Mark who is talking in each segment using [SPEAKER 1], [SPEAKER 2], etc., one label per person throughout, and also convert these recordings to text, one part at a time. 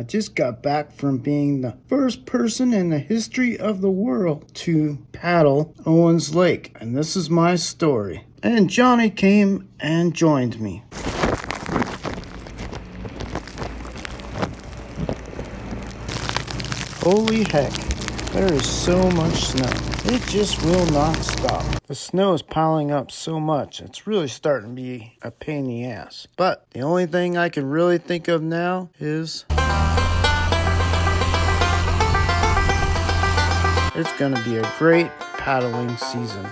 [SPEAKER 1] I just got back from being the first person in the history of the world to paddle Owens Lake, and this is my story. And Johnny came and joined me. Holy heck, there is so much snow. It just will not stop. The snow is piling up so much, it's really starting to be a pain in the ass. But the only thing I can really think of now is it's going to be a great paddling season.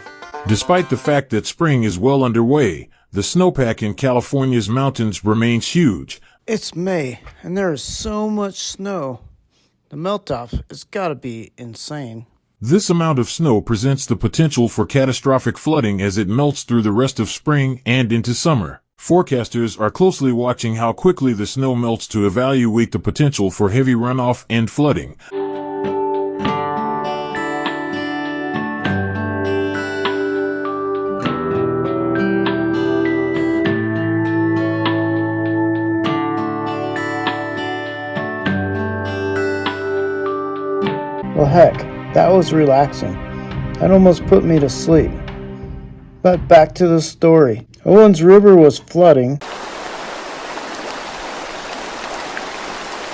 [SPEAKER 2] Despite the fact that spring is well underway, the snowpack in California's mountains remains huge.
[SPEAKER 1] It's May, and there is so much snow. The melt-off has got to be insane.
[SPEAKER 2] This amount of snow presents the potential for catastrophic flooding as it melts through the rest of spring and into summer. Forecasters are closely watching how quickly the snow melts to evaluate the potential for heavy runoff and flooding.
[SPEAKER 1] Well, heck, that was relaxing. That almost put me to sleep. But back to the story. Owens River was flooding.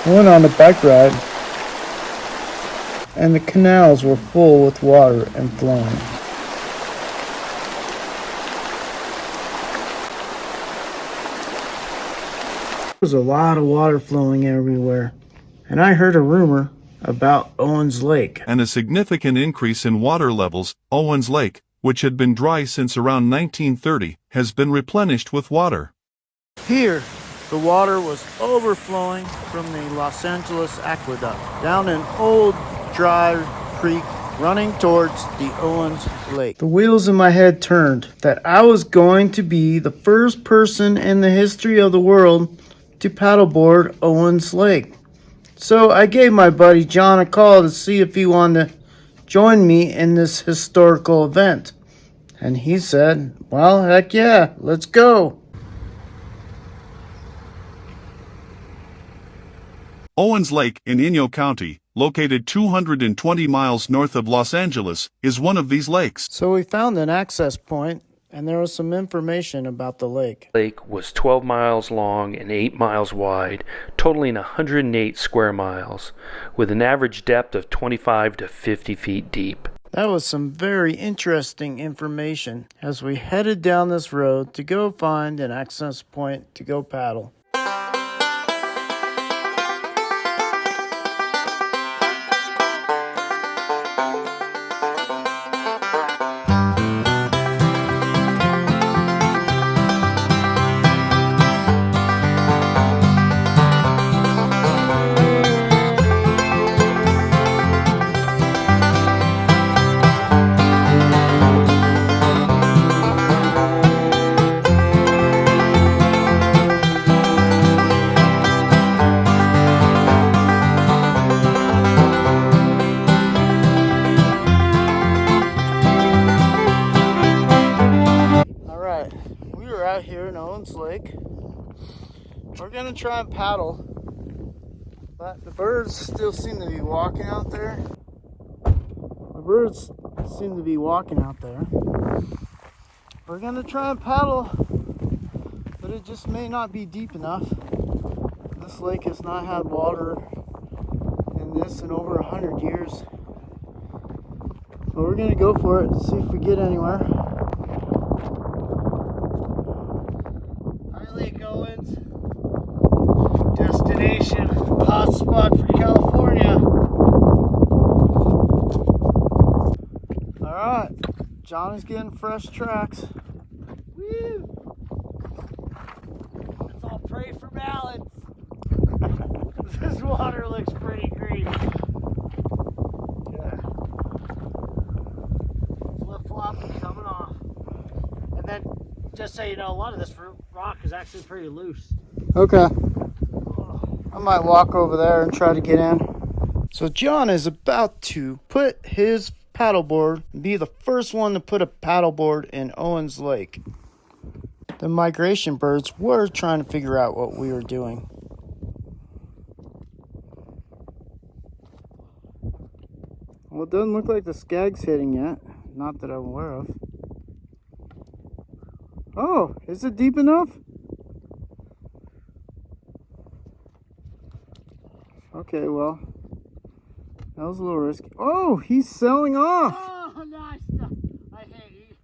[SPEAKER 1] I went on a bike ride, and the canals were full with water and flowing. There was a lot of water flowing everywhere, and I heard a rumor about Owens Lake.
[SPEAKER 3] And a significant increase in water levels. Owens Lake, which had been dry since around 1930, has been replenished with water.
[SPEAKER 1] Here, the water was overflowing from the Los Angeles Aqueduct down an old dry creek running towards the Owens Lake. The wheels in my head turned that I was going to be the first person in the history of the world to paddleboard Owens Lake. So I gave my buddy John a call to see if he wanted to join me in this historical event. And he said, well, heck yeah, let's go.
[SPEAKER 3] Owens Lake in Inyo County, located 220 miles north of Los Angeles, is one of these lakes.
[SPEAKER 1] So we found an access point, and there was some information about the lake.
[SPEAKER 4] The lake was 12 miles long and 8 miles wide, totaling 108 square miles, with an average depth of 25 to 50 feet deep.
[SPEAKER 1] That was some very interesting information as we headed down this road to go find an access point to go paddle. Here in Owens Lake. We're gonna try and paddle, but the birds still seem to be walking out there. We're gonna try and paddle, but it just may not be deep enough. This lake has not had water in this in over 100 years. But we're gonna go for it and see if we get anywhere. Lake Owens, destination hotspot for California. Alright, Johnny's getting fresh tracks. Woo! Let's all pray for balance. This water looks pretty green. Yeah. Flip-flop coming off. And then, just so you know, a lot of this rock is actually pretty loose. Okay. I might walk over there and try to get in. So John is about to put his paddleboard, be the first one to put a paddleboard in Owens Lake. The migration birds were trying to figure out what we were doing. Well, it doesn't look like the skag's hitting yet. Not that I'm aware of. Oh, is it deep enough? Okay, well, that was a little risky. Oh, he's sailing off.
[SPEAKER 5] Oh, nice. I hate it.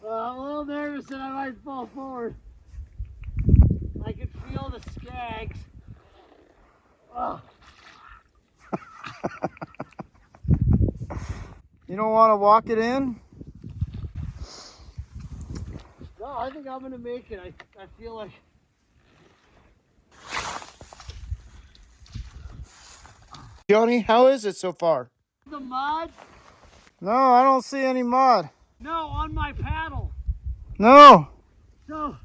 [SPEAKER 5] I'm a little nervous that I might fall forward. I can feel the skags. Oh.
[SPEAKER 1] You don't want to walk it in?
[SPEAKER 5] No, I think I'm going to make it. I feel like...
[SPEAKER 1] Johnny, how is it so far?
[SPEAKER 5] The mud?
[SPEAKER 1] No, I don't see any mud.
[SPEAKER 5] No, on my paddle.
[SPEAKER 1] No.
[SPEAKER 5] So,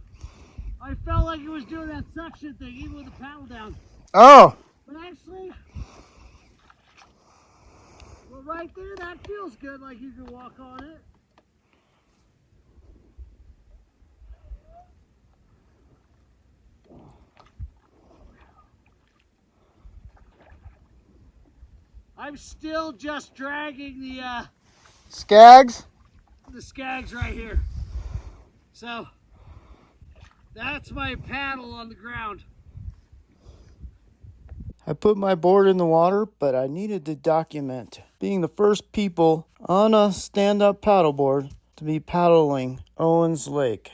[SPEAKER 5] I felt like it was doing that suction thing, even with the paddle down.
[SPEAKER 1] Oh.
[SPEAKER 5] But actually, well, right there, that feels good, like you can walk on it. I'm still just dragging the
[SPEAKER 1] Skags?
[SPEAKER 5] skags right here. So, that's my paddle on the ground.
[SPEAKER 1] I put my board in the water, but I needed to document being the first people on a stand-up paddleboard to be paddling Owens Lake.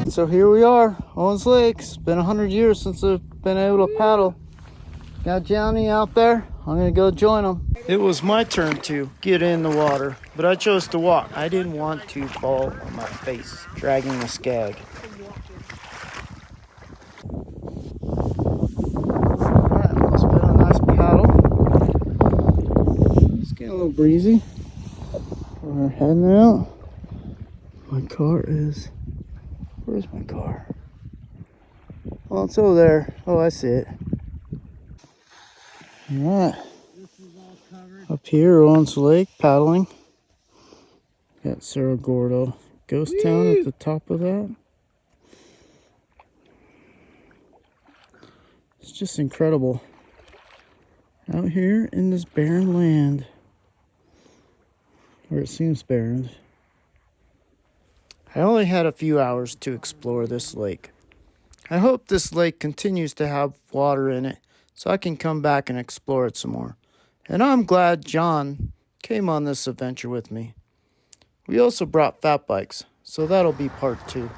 [SPEAKER 1] So here we are, Owens Lake. It's been 100 years since I've been able to paddle. Got Johnny out there. I'm gonna go join him. It was my turn to get in the water, but I chose to walk. I didn't want to fall on my face, dragging the skag. Alright, it's been a nice paddle. It's getting a little breezy. We're heading out. My car is... Where's my car? Oh, it's over there. Oh, I see it. Alright. Up here, Owens Lake, paddling. Got Cerro Gordo Ghost Town at the top of that. It's just incredible. Out here in this barren land. Or it seems barren. I only had a few hours to explore this lake. I hope this lake continues to have water in it so I can come back and explore it some more. And I'm glad John came on this adventure with me. We also brought fat bikes, so that'll be part 2.